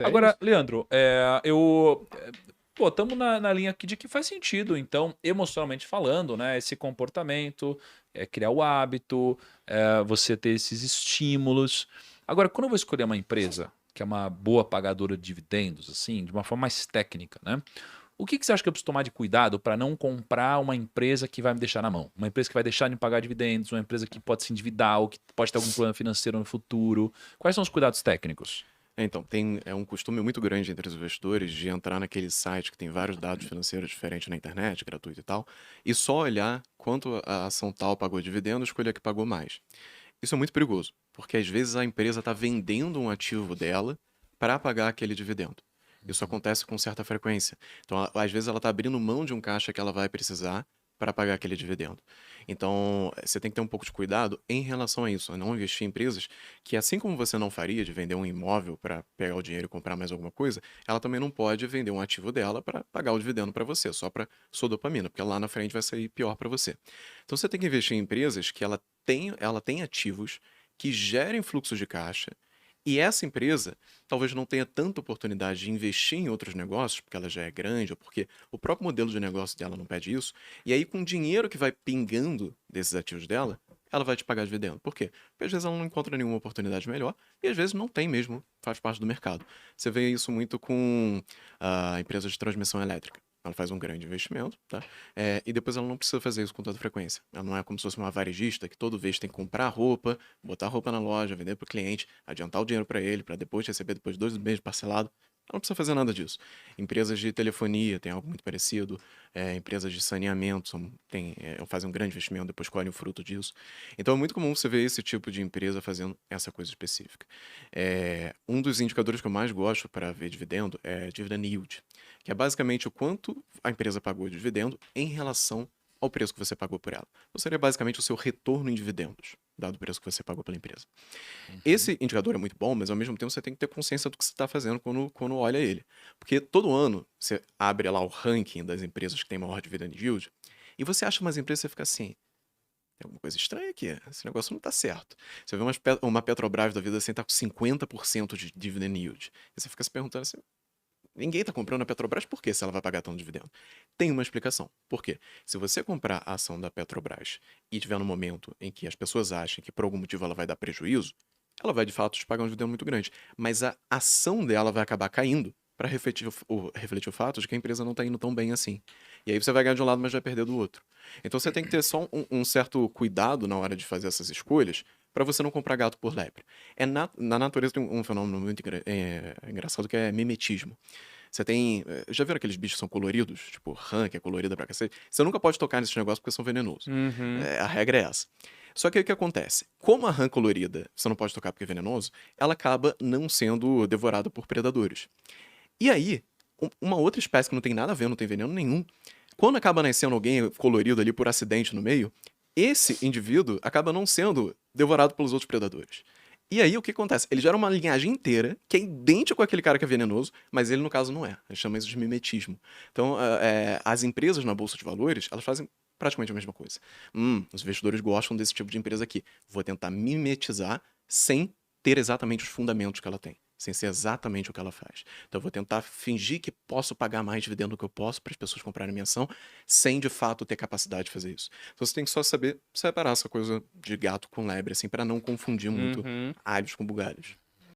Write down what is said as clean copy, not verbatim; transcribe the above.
É Agora, isso. Leandro, pô, estamos na linha aqui de que faz sentido. Então, emocionalmente falando, né? Esse comportamento, criar o hábito, você ter esses estímulos. Agora, quando eu vou escolher uma empresa que é uma boa pagadora de dividendos, assim, de uma forma mais técnica, né? O que você acha que eu preciso tomar de cuidado para não comprar uma empresa que vai me deixar na mão? Uma empresa que vai deixar de me pagar dividendos, uma empresa que pode se endividar ou que pode ter algum problema financeiro no futuro. Quais são os cuidados técnicos? Então, é um costume muito grande entre os investidores de entrar naquele site que tem vários dados financeiros diferentes na internet, gratuito e tal, e só olhar quanto a ação tal pagou dividendo, escolher a que pagou mais. Isso é muito perigoso, porque às vezes a empresa está vendendo um ativo dela para pagar aquele dividendo. Isso Uhum. acontece com certa frequência. Então, às vezes ela está abrindo mão de um caixa que ela vai precisar para pagar aquele dividendo. Então, você tem que ter um pouco de cuidado em relação a isso, a não investir em empresas que, assim como você não faria de vender um imóvel para pegar o dinheiro e comprar mais alguma coisa, ela também não pode vender um ativo dela para pagar o dividendo para você, só para sua dopamina, porque lá na frente vai sair pior para você. Então, você tem que investir em empresas que ela tem ativos que gerem fluxo de caixa. E essa empresa talvez não tenha tanta oportunidade de investir em outros negócios, porque ela já é grande, ou porque o próprio modelo de negócio dela não pede isso. E aí, com o dinheiro que vai pingando desses ativos dela, ela vai te pagar dividendo. Por quê? Porque às vezes ela não encontra nenhuma oportunidade melhor e às vezes não tem mesmo, faz parte do mercado. Você vê isso muito com empresas de transmissão elétrica. Ela faz um grande investimento, tá? E depois ela não precisa fazer isso com tanta frequência. Ela não é como se fosse uma varejista que todo vez tem que comprar roupa, botar roupa na loja, vender para o cliente, adiantar o dinheiro para ele, para depois receber depois de 2 meses parcelado. Ela não precisa fazer nada disso. Empresas de telefonia têm algo muito parecido, empresas de saneamento fazem um grande investimento, depois colhem o fruto disso. Então é muito comum você ver esse tipo de empresa fazendo essa coisa específica. Um dos indicadores que eu mais gosto para ver dividendo é dividend yield, que é basicamente o quanto a empresa pagou de dividendo em relação ao preço que você pagou por ela. Então seria basicamente o seu retorno em dividendos, dado o preço que você pagou pela empresa. Uhum. Esse indicador é muito bom, mas ao mesmo tempo você tem que ter consciência do que você está fazendo quando olha ele. Porque todo ano você abre lá o ranking das empresas que têm maior dividend yield e você acha umas empresas e você fica assim, tem alguma coisa estranha aqui, esse negócio não está certo. Você vê uma Petrobras da vida assim, tá com 50% de dividend yield. E você fica se perguntando assim, ninguém está comprando a Petrobras, por que se ela vai pagar tanto dividendo? Tem uma explicação. Por quê? Se você comprar a ação da Petrobras e tiver no momento em que as pessoas acham que por algum motivo ela vai dar prejuízo, ela vai de fato te pagar um dividendo muito grande. Mas a ação dela vai acabar caindo para refletir o fato de que a empresa não está indo tão bem assim. E aí você vai ganhar de um lado, mas vai perder do outro. Então você tem que ter só um certo cuidado na hora de fazer essas escolhas para você não comprar gato por lebre. Na natureza tem um fenômeno muito engraçado que é mimetismo. Você tem. Já viram aqueles bichos que são coloridos? Tipo, rã, que é colorida pra cacete? Você nunca pode tocar nesses negócios porque são venenosos. Uhum. A regra é essa. Só que aí o que acontece? Como a rã colorida você não pode tocar porque é venenoso, ela acaba não sendo devorada por predadores. E aí, uma outra espécie que não tem nada a ver, não tem veneno nenhum, quando acaba nascendo alguém colorido ali por acidente no meio, esse indivíduo acaba não sendo devorado pelos outros predadores. E aí o que acontece? Ele gera uma linhagem inteira que é idêntico àquele cara que é venenoso, mas ele no caso não é. A gente chama isso de mimetismo. Então, as empresas na bolsa de valores, elas fazem praticamente a mesma coisa. Os investidores gostam desse tipo de empresa aqui. Vou tentar mimetizar sem ter exatamente os fundamentos que ela tem, sem ser exatamente o que ela faz. Então eu vou tentar fingir que posso pagar mais dividendo do que eu posso para as pessoas comprarem minha ação, sem de fato ter capacidade de fazer isso. Então você tem que só saber separar essa coisa de gato com lebre, assim, para não confundir muito Uhum. alhos com bugalhos.